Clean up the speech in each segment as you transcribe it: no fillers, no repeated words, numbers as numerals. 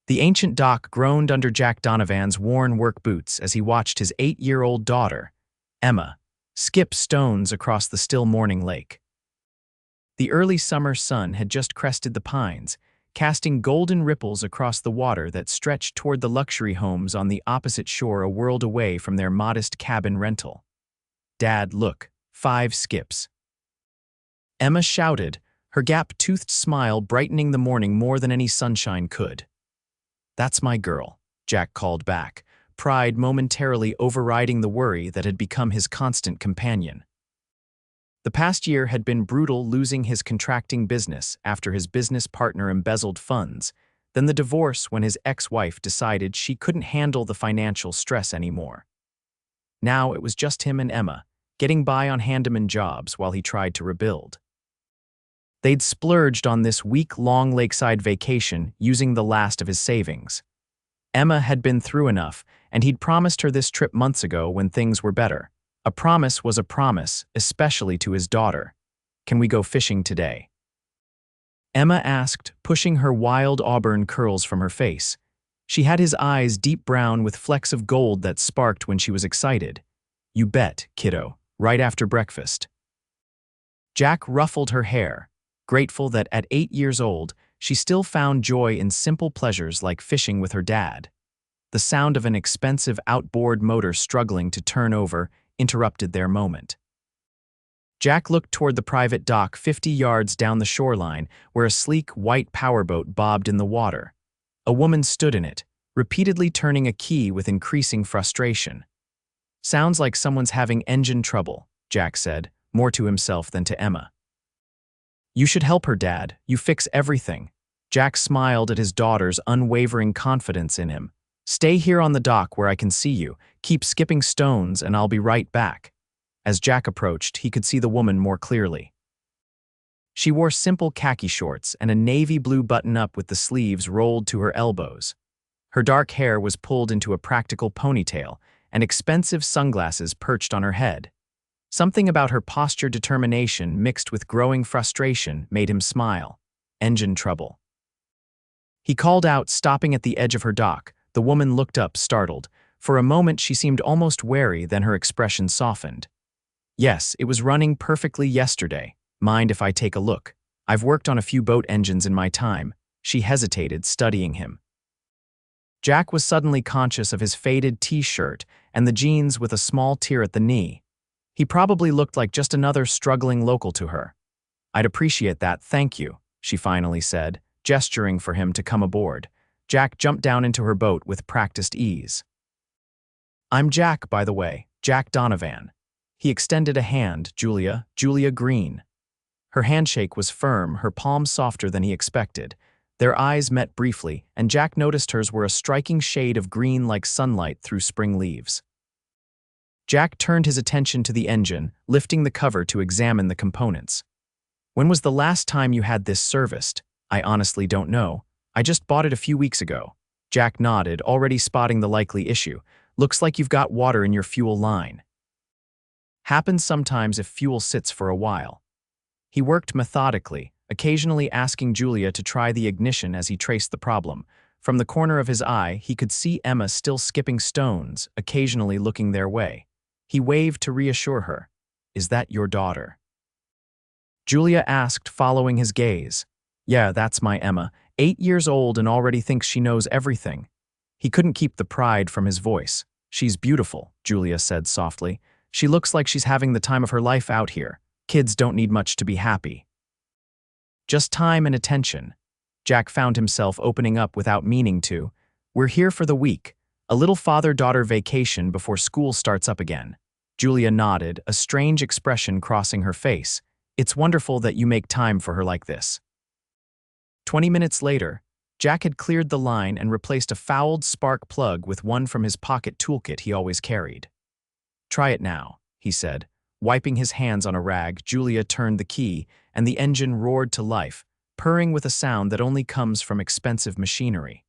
The ancient dock groaned under Jack Donovan's worn work boots as he watched his 8-year-old daughter, Emma, skip stones across the still morning lake. The early summer sun had just crested the pines, casting golden ripples across the water that stretched toward the luxury homes on the opposite shore a world away from their modest cabin rental. "Dad, look, 5 skips." Emma shouted, her gap-toothed smile brightening the morning more than any sunshine could. "That's my girl," Jack called back, pride momentarily overriding the worry that had become his constant companion. The past year had been brutal, losing his contracting business after his business partner embezzled funds, then the divorce when his ex-wife decided she couldn't handle the financial stress anymore. Now it was just him and Emma, getting by on handyman jobs while he tried to rebuild. They'd splurged on this week-long lakeside vacation using the last of his savings. Emma had been through enough, and he'd promised her this trip months ago when things were better. A promise was a promise, especially to his daughter. "Can we go fishing today?" Emma asked, pushing her wild auburn curls from her face. She had his eyes deep brown with flecks of gold that sparked when she was excited. "You bet, kiddo, right after breakfast." Jack ruffled her hair, grateful that at 8 years old, she still found joy in simple pleasures like fishing with her dad. The sound of an expensive outboard motor struggling to turn over interrupted their moment. Jack looked toward the private dock 50 yards down the shoreline where a sleek white powerboat bobbed in the water. A woman stood in it, repeatedly turning a key with increasing frustration. "Sounds like someone's having engine trouble," Jack said, more to himself than to Emma. "You should help her, Dad. You fix everything." Jack smiled at his daughter's unwavering confidence in him. "Stay here on the dock where I can see you. Keep skipping stones and I'll be right back." As Jack approached, he could see the woman more clearly. She wore simple khaki shorts and a navy blue button-up with the sleeves rolled to her elbows. Her dark hair was pulled into a practical ponytail, and expensive sunglasses perched on her head. Something about her posture determination mixed with growing frustration made him smile. "Engine trouble." He called out, stopping at the edge of her dock. The woman looked up, startled. For a moment she seemed almost wary, then her expression softened. "Yes, it was running perfectly yesterday. Mind if I take a look? I've worked on a few boat engines in my time." She hesitated, studying him. Jack was suddenly conscious of his faded t-shirt and the jeans with a small tear at the knee. He probably looked like just another struggling local to her. "I'd appreciate that, thank you," she finally said, gesturing for him to come aboard. Jack jumped down into her boat with practiced ease. "I'm Jack, by the way, Jack Donovan." He extended a hand. Julia Greene." Her handshake was firm, her palm softer than he expected. Their eyes met briefly, and Jack noticed hers were a striking shade of green like sunlight through spring leaves. Jack turned his attention to the engine, lifting the cover to examine the components. "When was the last time you had this serviced?" "I honestly don't know. I just bought it a few weeks ago." Jack nodded, already spotting the likely issue. "Looks like you've got water in your fuel line." Happens sometimes if fuel sits for a while. He worked methodically, occasionally asking Julia to try the ignition as he traced the problem. From the corner of his eye, he could see Emma still skipping stones, occasionally looking their way. He waved to reassure her. "Is that your daughter?" Julia asked, following his gaze. "Yeah, that's my Emma, 8 years old and already thinks she knows everything." He couldn't keep the pride from his voice. "She's beautiful," Julia said softly. "She looks like she's having the time of her life out here. Kids don't need much to be happy. Just time and attention." Jack found himself opening up without meaning to. "We're here for the week, a little father-daughter vacation before school starts up again." Julia nodded, a strange expression crossing her face. "It's wonderful that you make time for her like this." 20 minutes later, Jack had cleared the line and replaced a fouled spark plug with one from his pocket toolkit he always carried. "Try it now," he said. Wiping his hands on a rag, Julia turned the key, and the engine roared to life, purring with a sound that only comes from expensive machinery.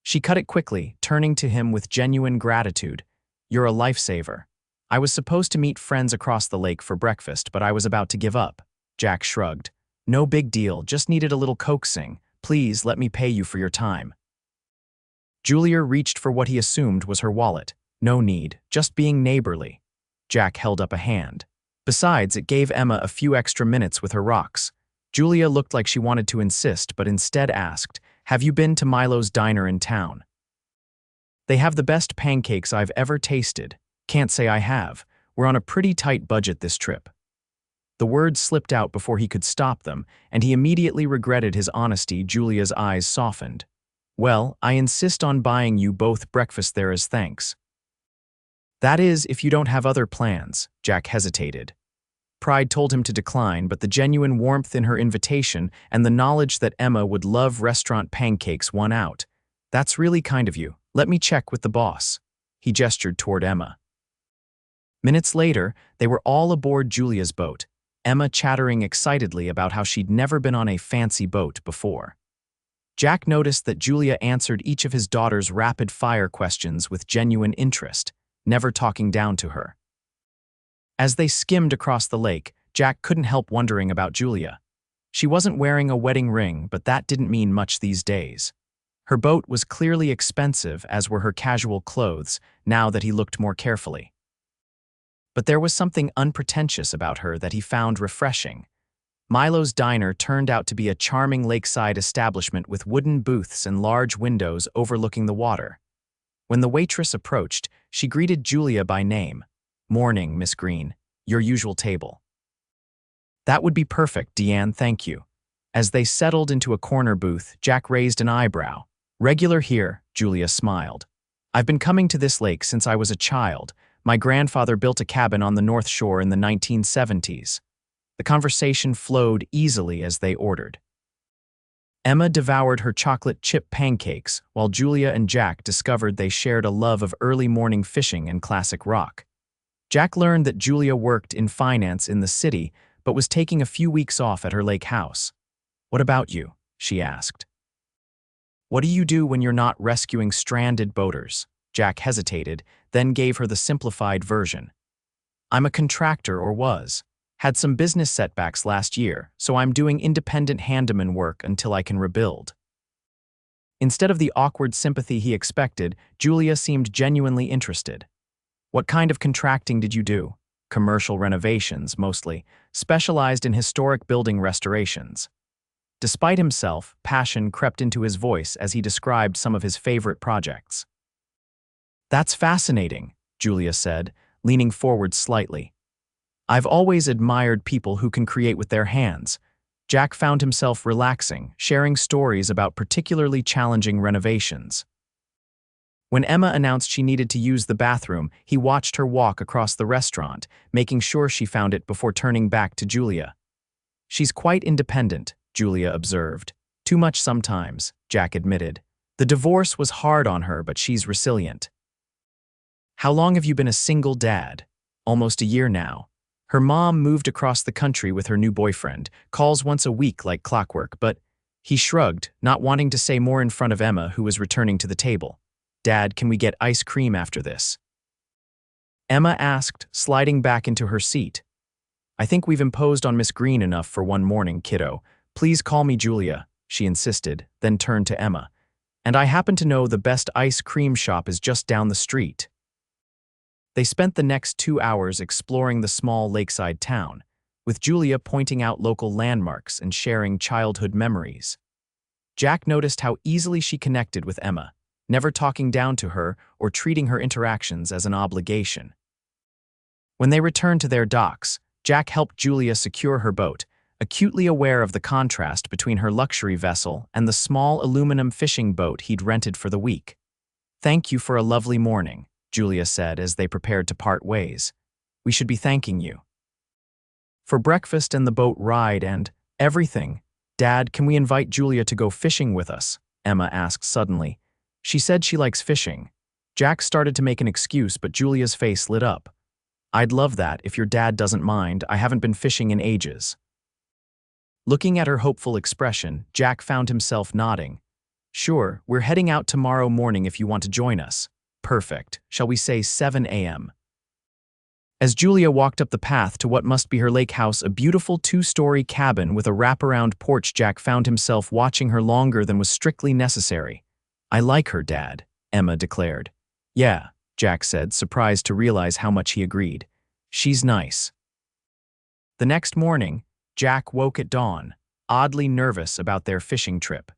She cut it quickly, turning to him with genuine gratitude. "You're a lifesaver. I was supposed to meet friends across the lake for breakfast, but I was about to give up." Jack shrugged. "No big deal, just needed a little coaxing. Please let me pay you for your time." Julia reached for what he assumed was her wallet. No need, just being neighborly. Jack held up a hand. Besides, it gave Emma a few extra minutes with her rocks. Julia looked like she wanted to insist, but instead asked, "Have you been to Milo's diner in town? They have the best pancakes I've ever tasted." "Can't say I have. We're on a pretty tight budget this trip." The words slipped out before he could stop them, and he immediately regretted his honesty. Julia's eyes softened. "Well, I insist on buying you both breakfast there as thanks." "That is, if you don't have other plans," Jack hesitated. Pride told him to decline, but the genuine warmth in her invitation and the knowledge that Emma would love restaurant pancakes won out. "That's really kind of you. Let me check with the boss." He gestured toward Emma. Minutes later, they were all aboard Julia's boat, Emma chattering excitedly about how she'd never been on a fancy boat before. Jack noticed that Julia answered each of his daughter's rapid-fire questions with genuine interest, never talking down to her. As they skimmed across the lake, Jack couldn't help wondering about Julia. She wasn't wearing a wedding ring, but that didn't mean much these days. Her boat was clearly expensive, as were her casual clothes, now that he looked more carefully. But there was something unpretentious about her that he found refreshing. Milo's diner turned out to be a charming lakeside establishment with wooden booths and large windows overlooking the water. When the waitress approached, she greeted Julia by name. "Morning, Miss Greene. Your usual table." "That would be perfect, Deanne, thank you." As they settled into a corner booth, Jack raised an eyebrow. "Regular here," Julia smiled. "I've been coming to this lake since I was a child. My grandfather built a cabin on the North Shore in the 1970s. The conversation flowed easily as they ordered. Emma devoured her chocolate chip pancakes, while Julia and Jack discovered they shared a love of early morning fishing and classic rock. Jack learned that Julia worked in finance in the city, but was taking a few weeks off at her lake house. "What about you?" she asked. "What do you do when you're not rescuing stranded boaters?" Jack hesitated, then gave her the simplified version. "I'm a contractor, or was. Had some business setbacks last year, so I'm doing independent handyman work until I can rebuild." Instead of the awkward sympathy he expected, Julia seemed genuinely interested. "What kind of contracting did you do?" "Commercial renovations, mostly, specialized in historic building restorations." Despite himself, passion crept into his voice as he described some of his favorite projects. "That's fascinating," Julia said, leaning forward slightly. "I've always admired people who can create with their hands." Jack found himself relaxing, sharing stories about particularly challenging renovations. When Emma announced she needed to use the bathroom, he watched her walk across the restaurant, making sure she found it before turning back to Julia. "She's quite independent," Julia observed. "Too much sometimes," Jack admitted. "The divorce was hard on her, but she's resilient." "How long have you been a single dad?" "Almost a year now. Her mom moved across the country with her new boyfriend, calls once a week like clockwork, but..." He shrugged, not wanting to say more in front of Emma, who was returning to the table. "Dad, can we get ice cream after this?" Emma asked, sliding back into her seat. "I think we've imposed on Miss Greene enough for one morning, kiddo. Please call me Julia," she insisted, then turned to Emma. "And I happen to know the best ice cream shop is just down the street." They spent the next 2 hours exploring the small lakeside town, with Julia pointing out local landmarks and sharing childhood memories. Jack noticed how easily she connected with Emma, never talking down to her or treating her interactions as an obligation. When they returned to their docks, Jack helped Julia secure her boat, acutely aware of the contrast between her luxury vessel and the small aluminum fishing boat he'd rented for the week. "Thank you for a lovely morning," Julia said as they prepared to part ways. "We should be thanking you for breakfast and the boat ride and everything." "Dad, can we invite Julia to go fishing with us?" Emma asked suddenly. "She said she likes fishing." Jack started to make an excuse, but Julia's face lit up. "I'd love that if your dad doesn't mind. I haven't been fishing in ages." Looking at her hopeful expression, Jack found himself nodding. "Sure, we're heading out tomorrow morning if you want to join us." "Perfect. Shall we say 7 a.m.? As Julia walked up the path to what must be her lake house, a beautiful 2-story cabin with a wraparound porch, Jack found himself watching her longer than was strictly necessary. "I like her, Dad." Emma declared. Yeah, Jack said, surprised to realize how much he agreed. She's nice. The next morning, Jack woke at dawn, oddly nervous about their fishing trip.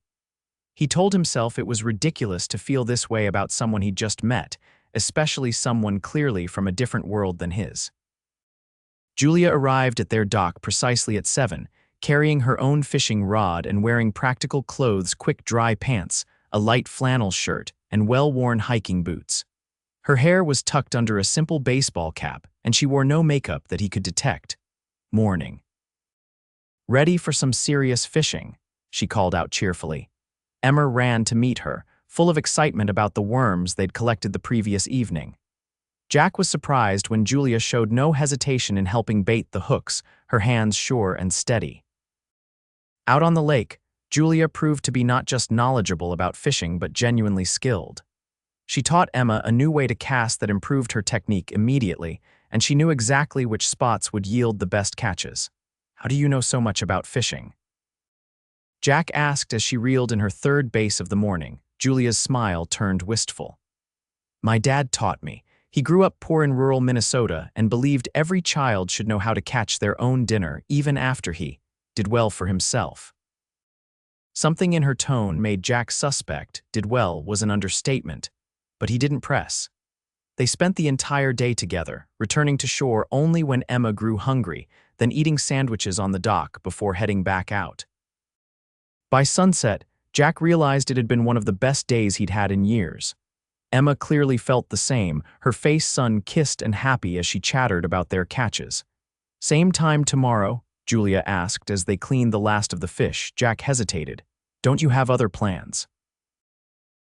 He told himself it was ridiculous to feel this way about someone he'd just met, especially someone clearly from a different world than his. Julia arrived at their dock precisely at 7, carrying her own fishing rod and wearing practical clothes, quick dry pants, a light flannel shirt, and well-worn hiking boots. Her hair was tucked under a simple baseball cap, and she wore no makeup that he could detect. Morning. Ready for some serious fishing, she called out cheerfully. Emma ran to meet her, full of excitement about the worms they'd collected the previous evening. Jack was surprised when Julia showed no hesitation in helping bait the hooks, her hands sure and steady. Out on the lake, Julia proved to be not just knowledgeable about fishing but genuinely skilled. She taught Emma a new way to cast that improved her technique immediately, and she knew exactly which spots would yield the best catches. How do you know so much about fishing? Jack asked as she reeled in her third base of the morning. Julia's smile turned wistful. My dad taught me. He grew up poor in rural Minnesota and believed every child should know how to catch their own dinner even after he did well for himself. Something in her tone made Jack suspect did well was an understatement, but he didn't press. They spent the entire day together, returning to shore only when Emma grew hungry, then eating sandwiches on the dock before heading back out. By sunset, Jack realized it had been one of the best days he'd had in years. Emma clearly felt the same, her face sun-kissed and happy as she chattered about their catches. Same time tomorrow? Julia asked as they cleaned the last of the fish. Jack hesitated. Don't you have other plans?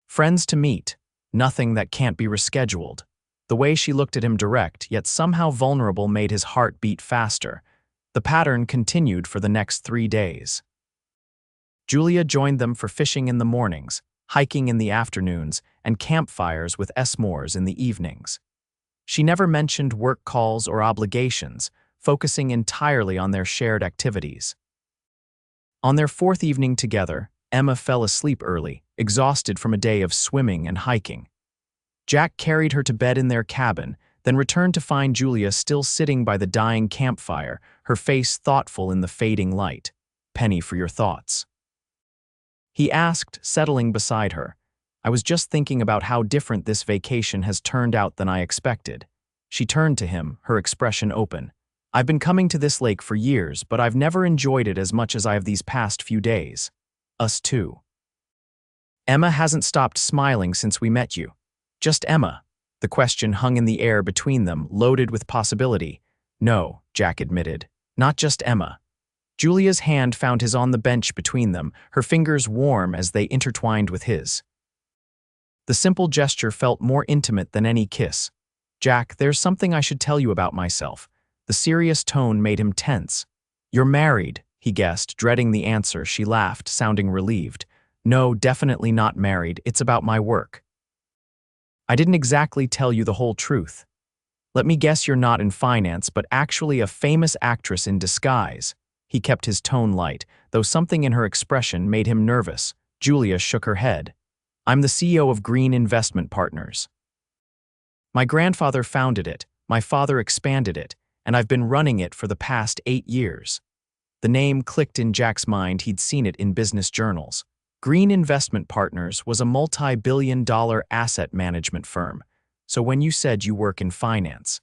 Friends to meet. Nothing that can't be rescheduled. The way she looked at him direct, yet somehow vulnerable, made his heart beat faster. The pattern continued for the next 3 days. Julia joined them for fishing in the mornings, hiking in the afternoons, and campfires with s'mores in the evenings. She never mentioned work calls or obligations, focusing entirely on their shared activities. On their 4th evening together, Emma fell asleep early, exhausted from a day of swimming and hiking. Jack carried her to bed in their cabin, then returned to find Julia still sitting by the dying campfire, her face thoughtful in the fading light. Penny for your thoughts. He asked, settling beside her. I was just thinking about how different this vacation has turned out than I expected. She turned to him, her expression open. I've been coming to this lake for years, but I've never enjoyed it as much as I have these past few days. Us too. Emma hasn't stopped smiling since we met you. Just Emma. The question hung in the air between them, loaded with possibility. No, Jack admitted. Not just Emma. Julia's hand found his on the bench between them, her fingers warm as they intertwined with his. The simple gesture felt more intimate than any kiss. Jack, there's something I should tell you about myself. The serious tone made him tense. You're married, he guessed, dreading the answer. She laughed, sounding relieved. No, definitely not married. It's about my work. I didn't exactly tell you the whole truth. Let me guess you're not in finance, but actually a famous actress in disguise. He kept his tone light, though something in her expression made him nervous. Julia shook her head. I'm the CEO of Greene Investment Partners. My grandfather founded it, my father expanded it, and I've been running it for the past 8 years. The name clicked in Jack's mind. He'd seen it in business journals. Greene Investment Partners was a multi-billion-dollar asset management firm. So when you said you work in finance,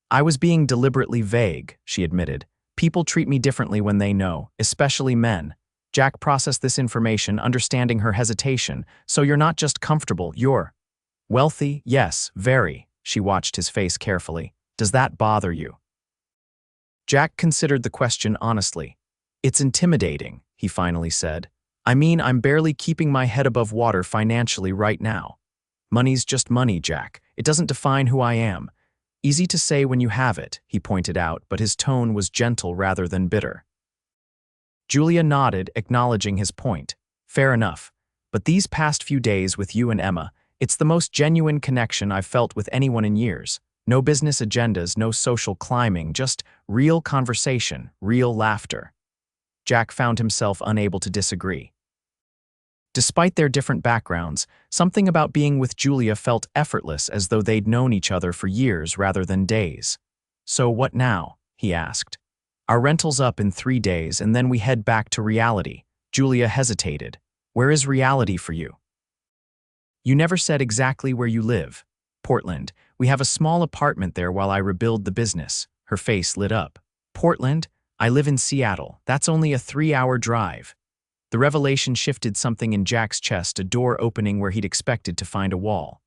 I was being deliberately vague, she admitted. People treat me differently when they know, especially men. Jack processed this information, understanding her hesitation. So you're not just comfortable, you're wealthy? Yes, very. She watched his face carefully. Does that bother you? Jack considered the question honestly. It's intimidating, he finally said. I mean, I'm barely keeping my head above water financially right now. Money's just money, Jack. It doesn't define who I am. Easy to say when you have it, he pointed out, but his tone was gentle rather than bitter. Julia nodded, acknowledging his point. Fair enough. But these past few days with you and Emma, it's the most genuine connection I've felt with anyone in years. No business agendas, no social climbing, just real conversation, real laughter. Jack found himself unable to disagree. Despite their different backgrounds, something about being with Julia felt effortless, as though they'd known each other for years rather than days. "So what now?" he asked. "Our rental's up in 3 days and then we head back to reality." Julia hesitated. "Where is reality for you?" "You never said exactly where you live." "Portland. We have a small apartment there while I rebuild the business." Her face lit up. "Portland? I live in Seattle. That's only a 3-hour drive." The revelation shifted something in Jack's chest, a door opening where he'd expected to find a wall.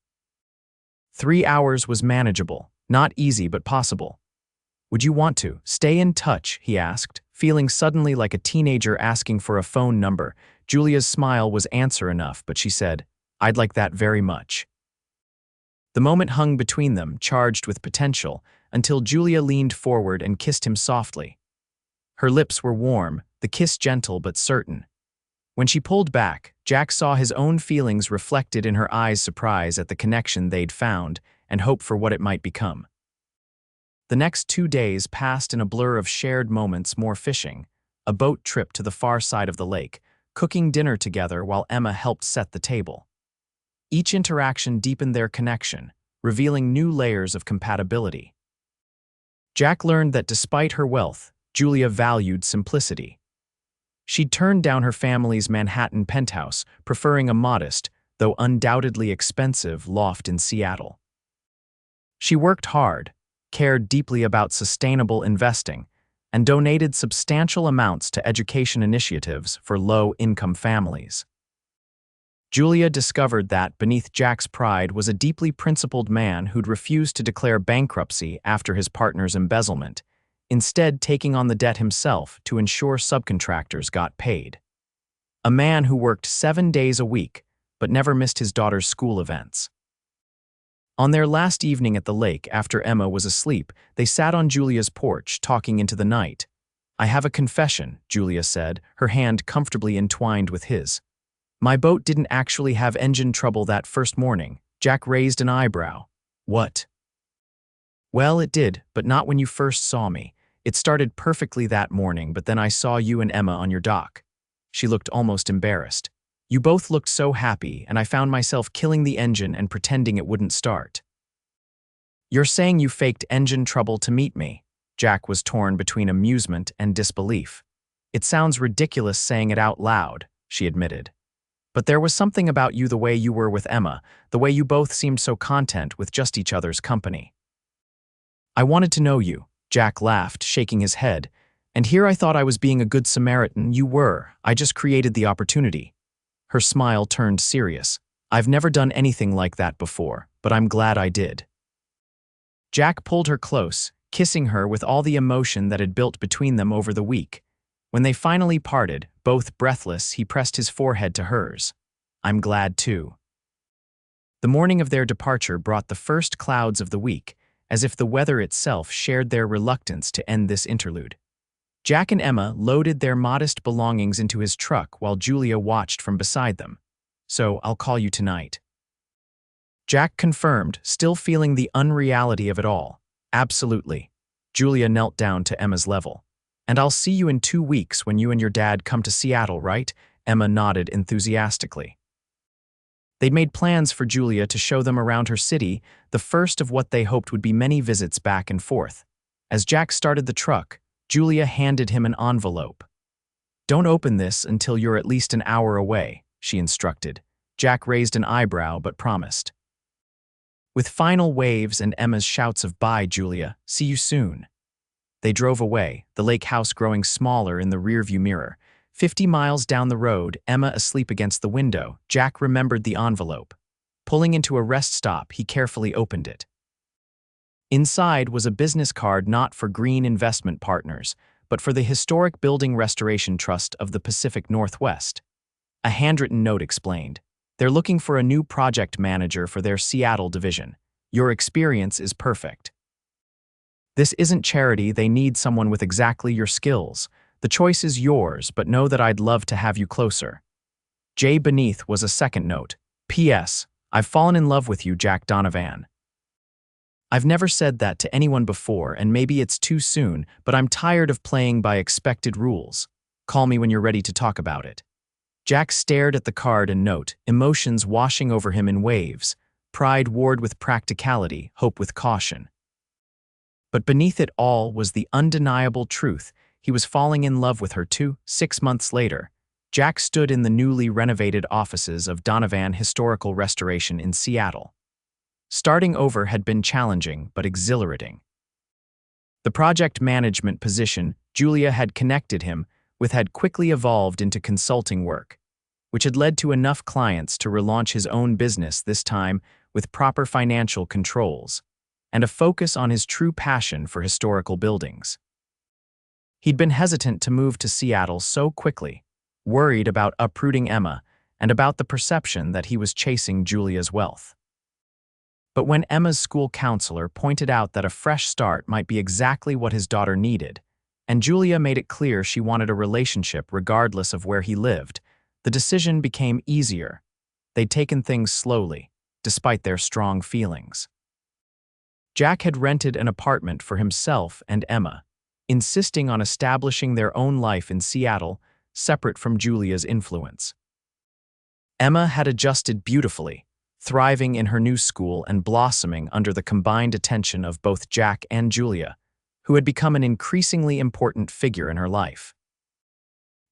3 hours was manageable, not easy but possible. "Would you want to stay in touch?" he asked, feeling suddenly like a teenager asking for a phone number. Julia's smile was answer enough, but she said, "I'd like that very much." The moment hung between them, charged with potential, until Julia leaned forward and kissed him softly. Her lips were warm, the kiss gentle but certain. When she pulled back, Jack saw his own feelings reflected in her eyes, surprise at the connection they'd found and hope for what it might become. The next 2 days passed in a blur of shared moments, more fishing, a boat trip to the far side of the lake, cooking dinner together while Emma helped set the table. Each interaction deepened their connection, revealing new layers of compatibility. Jack learned that despite her wealth, Julia valued simplicity. She'd turned down her family's Manhattan penthouse, preferring a modest, though undoubtedly expensive, loft in Seattle. She worked hard, cared deeply about sustainable investing, and donated substantial amounts to education initiatives for low-income families. Julia discovered that, beneath Jack's pride, was a deeply principled man who'd refused to declare bankruptcy after his partner's embezzlement, instead taking on the debt himself to ensure subcontractors got paid. A man who worked 7 days a week, but never missed his daughter's school events. On their last evening at the lake, after Emma was asleep, they sat on Julia's porch, talking into the night. "I have a confession," Julia said, her hand comfortably entwined with his. "My boat didn't actually have engine trouble that first morning." Jack raised an eyebrow. "What?" "Well, it did, but not when you first saw me. It started perfectly that morning, but then I saw you and Emma on your dock." She looked almost embarrassed. "You both looked so happy, and I found myself killing the engine and pretending it wouldn't start." "You're saying you faked engine trouble to meet me?" Jack was torn between amusement and disbelief. "It sounds ridiculous saying it out loud," she admitted. "But there was something about you, the way you were with Emma, the way you both seemed so content with just each other's company. I wanted to know you." Jack laughed, shaking his head. "And here I thought I was being a good Samaritan. You were. I just created the opportunity." Her smile turned serious. "I've never done anything like that before, but I'm glad I did." Jack pulled her close, kissing her with all the emotion that had built between them over the week. When they finally parted, both breathless, he pressed his forehead to hers. "I'm glad too." The morning of their departure brought the first clouds of the week, as if the weather itself shared their reluctance to end this interlude. Jack and Emma loaded their modest belongings into his truck while Julia watched from beside them. "So, I'll call you tonight." Jack confirmed, still feeling the unreality of it all. "Absolutely." Julia knelt down to Emma's level. "And I'll see you in 2 weeks when you and your dad come to Seattle, right?" Emma nodded enthusiastically. They'd made plans for Julia to show them around her city, the first of what they hoped would be many visits back and forth. As Jack started the truck, Julia handed him an envelope. "Don't open this until you're at least an hour away," she instructed. Jack raised an eyebrow but promised. With final waves and Emma's shouts of "Bye, Julia, see you soon," they drove away, the lake house growing smaller in the rearview mirror. 50 miles down the road, Emma asleep against the window, Jack remembered the envelope. Pulling into a rest stop, he carefully opened it. Inside was a business card not for Greene Investment Partners, but for the Historic Building Restoration Trust of the Pacific Northwest. A handwritten note explained, "They're looking for a new project manager for their Seattle division. Your experience is perfect. This isn't charity, they need someone with exactly your skills. The choice is yours, but know that I'd love to have you closer." Jay beneath was a second note. "P.S. I've fallen in love with you, Jack Donovan. I've never said that to anyone before, and maybe it's too soon, but I'm tired of playing by expected rules. Call me when you're ready to talk about it." Jack stared at the card and note, emotions washing over him in waves, pride warred with practicality, hope with caution. But beneath it all was the undeniable truth. He was falling in love with her too. 6 months later, Jack stood in the newly renovated offices of Donovan Historical Restoration in Seattle. Starting over had been challenging but exhilarating. The project management position Julia had connected him with had quickly evolved into consulting work, which had led to enough clients to relaunch his own business, this time with proper financial controls and a focus on his true passion for historical buildings. He'd been hesitant to move to Seattle so quickly, worried about uprooting Emma and about the perception that he was chasing Julia's wealth. But when Emma's school counselor pointed out that a fresh start might be exactly what his daughter needed, and Julia made it clear she wanted a relationship regardless of where he lived, the decision became easier. They'd taken things slowly, despite their strong feelings. Jack had rented an apartment for himself and Emma, insisting on establishing their own life in Seattle, separate from Julia's influence. Emma had adjusted beautifully, thriving in her new school and blossoming under the combined attention of both Jack and Julia, who had become an increasingly important figure in her life.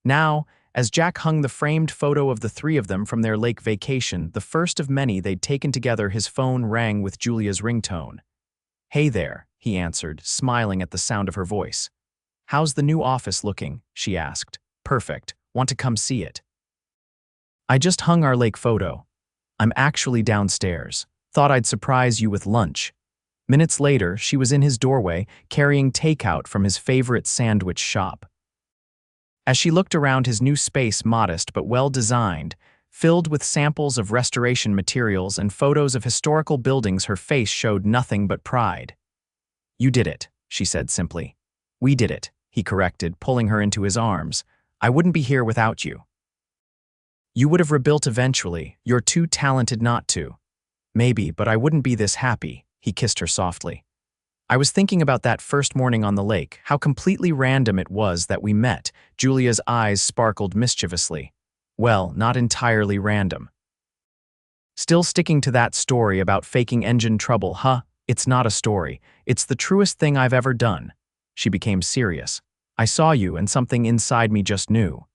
Now, as Jack hung the framed photo of the three of them from their lake vacation, the first of many they'd taken together, his phone rang with Julia's ringtone. "Hey there," he answered, smiling at the sound of her voice. "How's the new office looking?" she asked. "Perfect. Want to come see it?" "I just hung our lake photo. I'm actually downstairs. Thought I'd surprise you with lunch." Minutes later, she was in his doorway, carrying takeout from his favorite sandwich shop. As she looked around his new space, modest but well-designed, filled with samples of restoration materials and photos of historical buildings, her face showed nothing but pride. "You did it," she said simply. "We did it," he corrected, pulling her into his arms. "I wouldn't be here without you." "You would have rebuilt eventually. You're too talented not to." "Maybe, but I wouldn't be this happy," he kissed her softly. "I was thinking about that first morning on the lake, how completely random it was that we met." Julia's eyes sparkled mischievously. "Well, not entirely random." "Still sticking to that story about faking engine trouble, huh? It's not a story. It's the truest thing I've ever done." She became serious. "I saw you and something inside me just knew."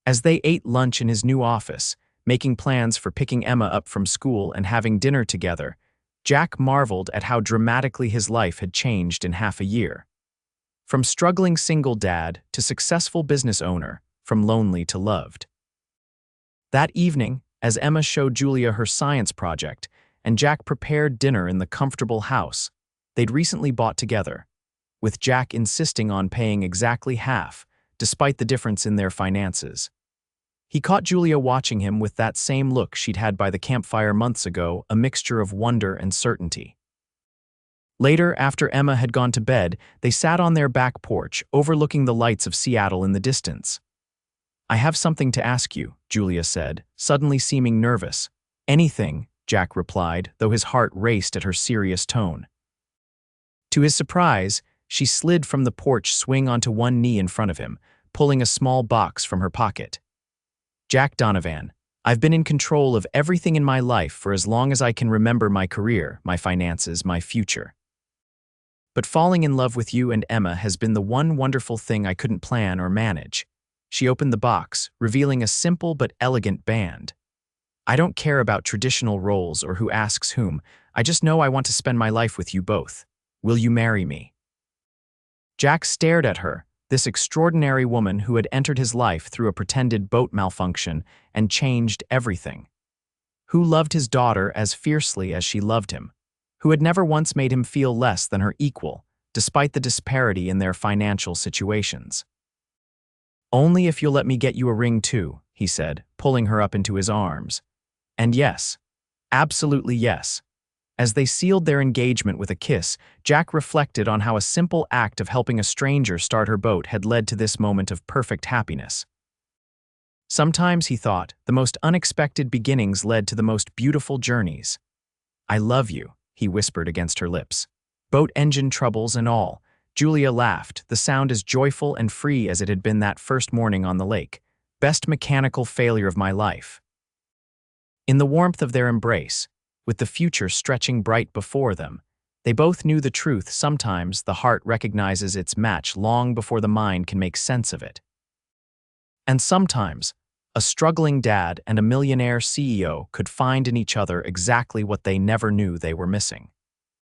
As they ate lunch in his new office, making plans for picking Emma up from school and having dinner together, Jack marveled at how dramatically his life had changed in half a year. From struggling single dad to successful business owner, from lonely to loved. That evening, as Emma showed Julia her science project and Jack prepared dinner in the comfortable house they'd recently bought together, with Jack insisting on paying exactly half, despite the difference in their finances. He caught Julia watching him with that same look she'd had by the campfire months ago, a mixture of wonder and certainty. Later, after Emma had gone to bed, they sat on their back porch, overlooking the lights of Seattle in the distance. "I have something to ask you," Julia said, suddenly seeming nervous. "Anything," Jack replied, though his heart raced at her serious tone. To his surprise, she slid from the porch swing onto one knee in front of him, pulling a small box from her pocket. "Jack Donovan, I've been in control of everything in my life for as long as I can remember, my career, my finances, my future. But falling in love with you and Emma has been the one wonderful thing I couldn't plan or manage." She opened the box, revealing a simple but elegant band. "I don't care about traditional roles or who asks whom. I just know I want to spend my life with you both. Will you marry me?" Jack stared at her, this extraordinary woman who had entered his life through a pretended boat malfunction and changed everything. Who loved his daughter as fiercely as she loved him. Who had never once made him feel less than her equal, despite the disparity in their financial situations. "Only if you'll let me get you a ring too," he said, pulling her up into his arms. And yes, absolutely yes. As they sealed their engagement with a kiss, Jack reflected on how a simple act of helping a stranger start her boat had led to this moment of perfect happiness. Sometimes, he thought, the most unexpected beginnings led to the most beautiful journeys. "I love you," he whispered against her lips. "Boat engine troubles and all." Julia laughed, the sound as joyful and free as it had been that first morning on the lake. Best mechanical failure of my life. In the warmth of their embrace, with the future stretching bright before them, they both knew the truth. Sometimes the heart recognizes its match long before the mind can make sense of it. And sometimes, a struggling dad and a millionaire CEO could find in each other exactly what they never knew they were missing.